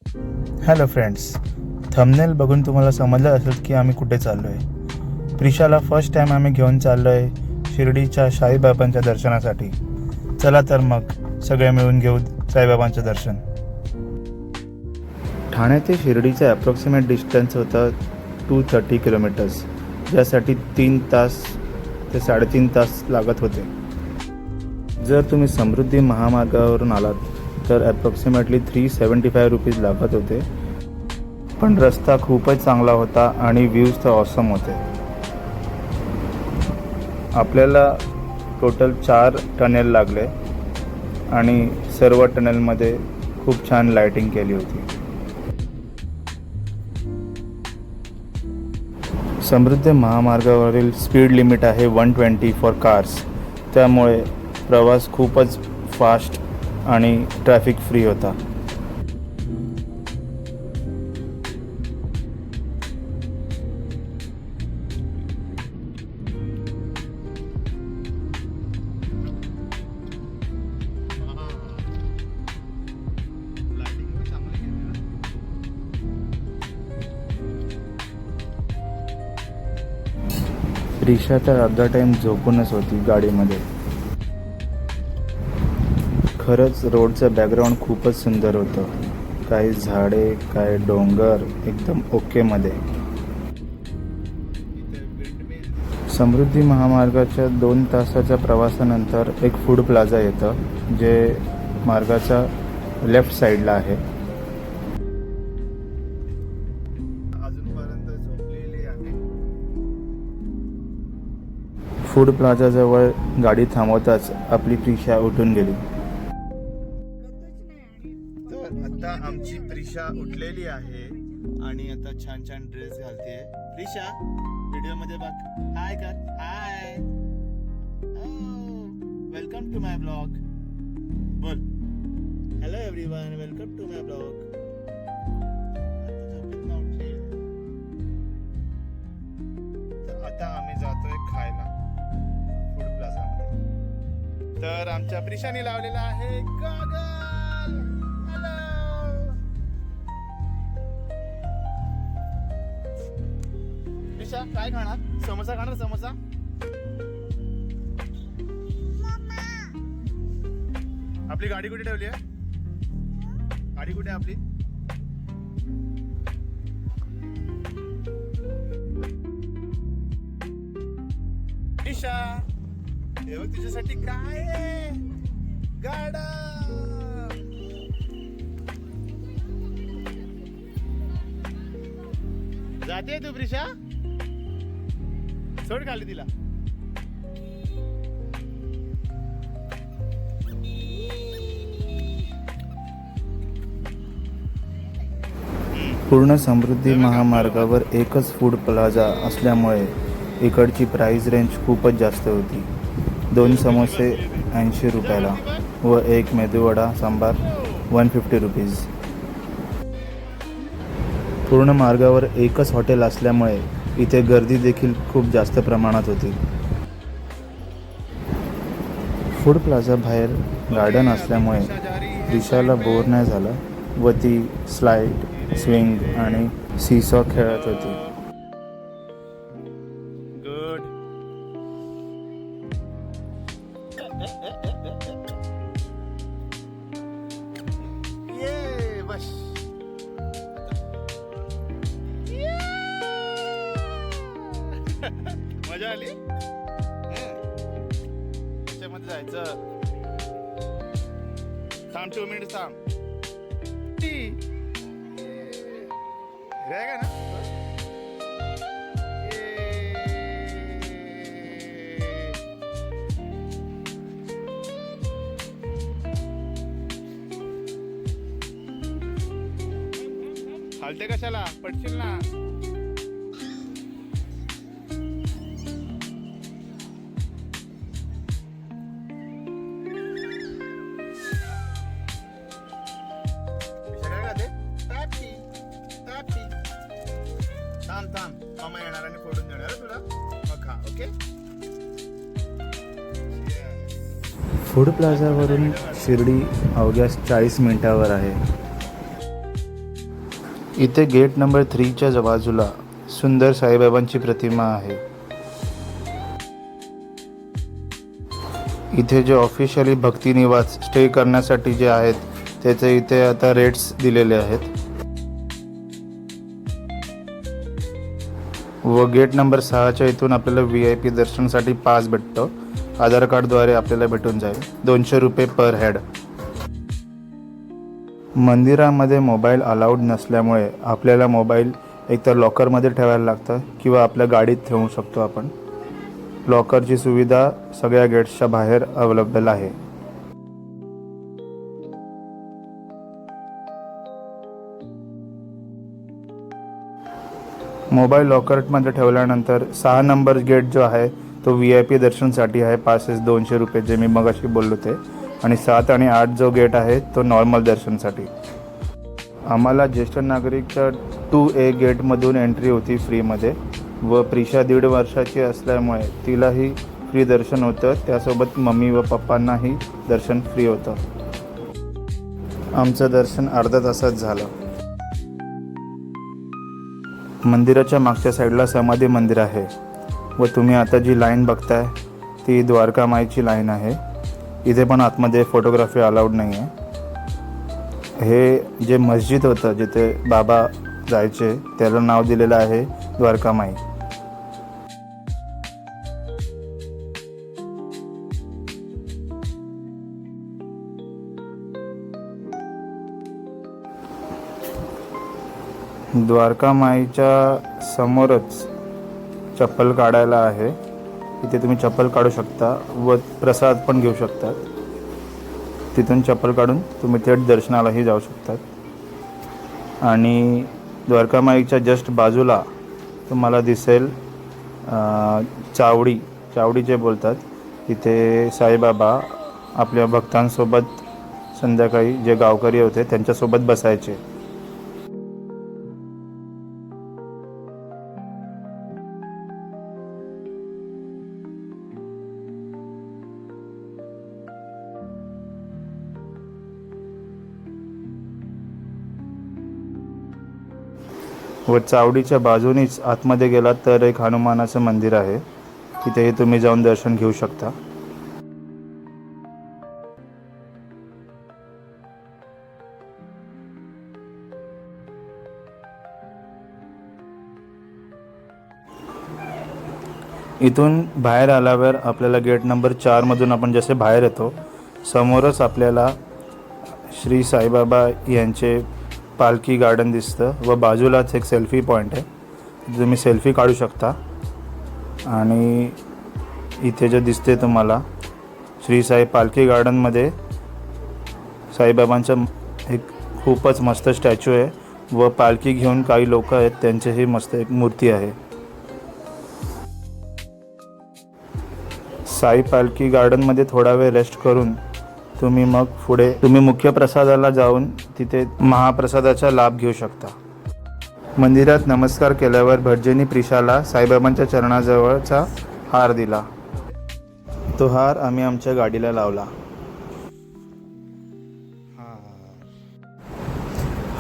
Hello friends, thumbnail बघून तुम्हाला समजलं असेल की आम्ही कुठे चाललो आहे. प्रिशाला फर्स्ट टाईम आम्ही घेऊन चाललो आहे शिर्डीच्या साईबाबांच्या दर्शनासाठी. चला तर मग सगळे मिळून घेऊ साईबाबांचं दर्शन. ठाणे ते शिर्डीचं ॲप्रॉक्सिमेट डिस्टन्स होतं 230 किलोमीटर्स, ज्यासाठी 3 तास ते 3.5 तास लागत होते. जर तुम्ही समृद्धी महामार्गावरून आलात तर ॲप्रॉक्सिमेटली 375 रुपीज लागत होते. पण रस्ता खूपच चांगला होता आणि व्ह्यूज तर ऑसम होते. आपल्याला टोटल 4 टनेल लागले आणि सर्व टनेलमध्ये खूप छान लाईटिंग केली होती. समृद्धी महामार्गावरील स्पीड लिमिट आहे 120 फॉर कार्स, त्यामुळे प्रवास खूपच फास्ट आणि ट्रॅफिक फ्री होता. प्रिशा तर अर्धा टाईम झोपूनच होती गाडीमध्ये. खरंच रोडचं बॅकग्राऊंड खूपच सुंदर होतं. काही झाडे, काही डोंगर, एकदम ओकेमध्ये. समृद्धी महामार्गाच्या 2 तासाच्या प्रवासानंतर एक फूड प्लाझा येतं, जे मार्गाच्या लेफ्ट साईडला आहे. फूड प्लाझाजवळ गाडी थांबवताच आपली प्रिशा उठून गेली. तर आता आमची प्रिशा उठलेली आहे आणि आता छान छान ड्रेस घालते. प्रिशा, व्हिडिओ मध्ये बघ, हाय कर. Hi, welcome to my blog. बोल, hello everyone, welcome to my blog. आता आम्ही जातोय खायला फूड प्लाझा मध्ये. तर आमच्या प्रिशाने लावलेला आहे गॉगल. हॅलो प्रिशा, काय खाणार? समोसा खाणार? समोसा. आपली गाडी कुठे ठेवली आहे? गाडी कुठे आपली? प्रिशा, हे बघ तुझ्यासाठी काय आहे. गाडा. जाते तू प्रिशा? सोड खाली तिला. पूर्ण समृद्धी महामार्गावर एकच फूड प्लाझा असल्यामुळे इकडची प्राइस रेंज खूपच जास्त होती. 2 समोसे 80 रुपयाला व 1 मेदूवडा सांबार 150 रुपीज. पूर्ण मार्गावर एकच हॉटेल असल्यामुळे इथे गर्दी देखील खूप जास्त प्रमाणात होती. फूड प्लाझा बाहेर गार्डन असल्यामुळे प्रिशाला बोर नाही झालं व ती स्लाईड, स्विंग आणि सीसॉ खेळत होती. गुड. ये बस. मजा आली? त्याच्यामध्ये जायचं. थांब 2 मिनिट थांब. रहेगा ना? हलते कशाला? पडशील ना. थांब थांब, मामा येणार आणि फोडून देणार तुला. मग खा. ओके. फूड प्लाझावरून शिर्डी अवघ्या 40 मिनिटावर आहे. इथे गेट नंबर 3च्या बाजूला सुंदर साईबाबांची प्रतिमा आहे. इथे जे ऑफिशियली भक्ती निवास स्टे करण्यासाठी जे आहेत त्याचे इथे आता रेट्स दिलेले आहेत. व गेट नंबर 6च्या इथून आपल्याला VIP दर्शनासाठी पास भेटतो. आधार कार्डद्वारे आपल्याला भेटून जाईल. 200 रुपये पर हेड. मंदिरामध्ये मोबाईल अलाउड नसल्यामुळे आपल्याला मोबाईल एकतर लॉकरमध्ये ठेवायला लागतं किंवा आपल्या गाडीत ठेवू शकतो आपण. लॉकरची सुविधा सगळ्या गेट्सच्या बाहेर अवेलेबल आहे. मोबाईल लॉकरमध्ये ठेवल्यानंतर 6 नंबर गेट जो आहे तो VIP दर्शनसाठी आहे. पासेस 200 रुपये जे मी मगाशी बोललो ते. आणि 7 आणि 8 जो गेट आहे तो नॉर्मल दर्शनसाठी. आम्हाला ज्येष्ठ नागरिकच्या 2A गेटमधून एंट्री होती फ्रीमध्ये. व प्रिशा 1.5 वर्षाची असल्यामुळे तिलाही फ्री दर्शन होतं. त्यासोबत मम्मी व पप्पांनाही दर्शन फ्री होतं. आमचं दर्शन अर्ध्या तासात झालं. मंदिराच्या मागच्या साईडला समाधी मंदिर आहे व तुम्ही आता जी लाईन बघताय ती द्वारका माईची लाईन आहे. इथे पण आतमध्ये फोटोग्राफी अलाउड नाही आहे. हे जे मस्जिद होतं जिथे बाबा जायचे त्याला नाव दिलेलं आहे द्वारका माई. द्वारका माईच्या समोरच चप्पल काढायला आहे. इथे तुम्ही चप्पल काढू शकता व प्रसाद पण घेऊ शकता. तिथून चप्पल काढून तुम्ही थेट दर्शनालाही जाऊ शकतात. आणि द्वारका माईच्या जस्ट बाजूला तुम्हाला दिसेल चावडी जे बोलतात. तिथे साईबाबा आपल्या भक्तांसोबत संध्याकाळी जे गावकरी होते त्यांच्यासोबत बसायचे. व चावडीच्या बाजूनीच आतमध्ये गेलात तर एक हनुमानाचं मंदिर आहे. तिथेही तुम्ही जाऊन दर्शन घेऊ शकता. इथून बाहेर आल्यावर आपल्याला गेट नंबर 4मधून आपण जसे बाहेर येतो समोरच आपल्याला श्री साईबाबा यांचे पालखी गार्डन दिसतं व बाजूलाच एक सेल्फी पॉईंट आहे. तुम्ही सेल्फी काढू शकता. आणि इथे जे दिसते तुम्हाला श्री साई पालखी गार्डनमध्ये साईबाबांचं एक खूपच मस्त स्टॅच्यू आहे व पालखी घेऊन काही लोक आहेत त्यांचीही मस्त एक मूर्ती आहे. साई पालखी गार्डनमध्ये थोडा वेळ रेस्ट करून तुम्ही मग पुढे मुख्य प्रसादाला जाऊन तिथे महाप्रसादाचा लाभ घेऊ शकता. मंदिरात नमस्कार केल्यावर भटजींनी प्रिशाला साईबाबांच्या चरणाजवळचा हार दिला. तो हार आम्ही आमच्या गाडीला लावला.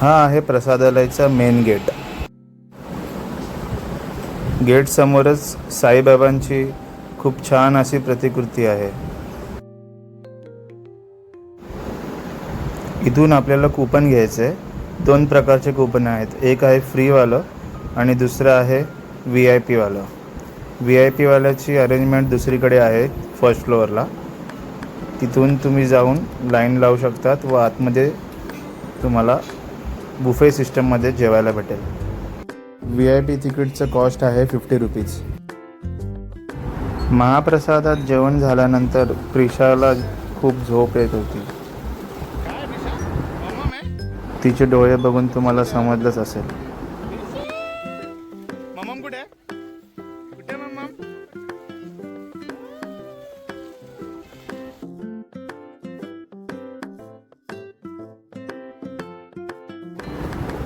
हा आहे प्रसादालयाचा मेन गेट. गेट समोरच साईबाबांची खूप छान अशी प्रतिकृती आहे. इथून आपल्याला कूपन घ्यायचं आहे. 2 प्रकारचे कूपन आहेत. एक आहे फ्रीवालं आणि दुसरं आहे VIP वालं. VIP वाल्याची अरेंजमेंट दुसरीकडे आहे फर्स्ट फ्लोअरला. तिथून तुम्ही जाऊन लाईन लावू शकतात व आतमध्ये तुम्हाला बुफे सिस्टममध्ये जेवायला भेटेल. VIP तिकीटचं कॉस्ट आहे 50 रुपीज. महाप्रसादात जेवण झाल्यानंतर प्रिशाला खूप झोप येत होती. तिचे डोळे बघून तुम्हाला समजलंच असेल.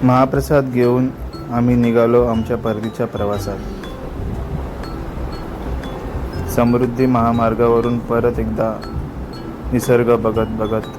महाप्रसाद घेऊन आम्ही निघालो आमच्या परतीच्या प्रवासात. समृद्धी महामार्गावरून परत एकदा निसर्ग बघत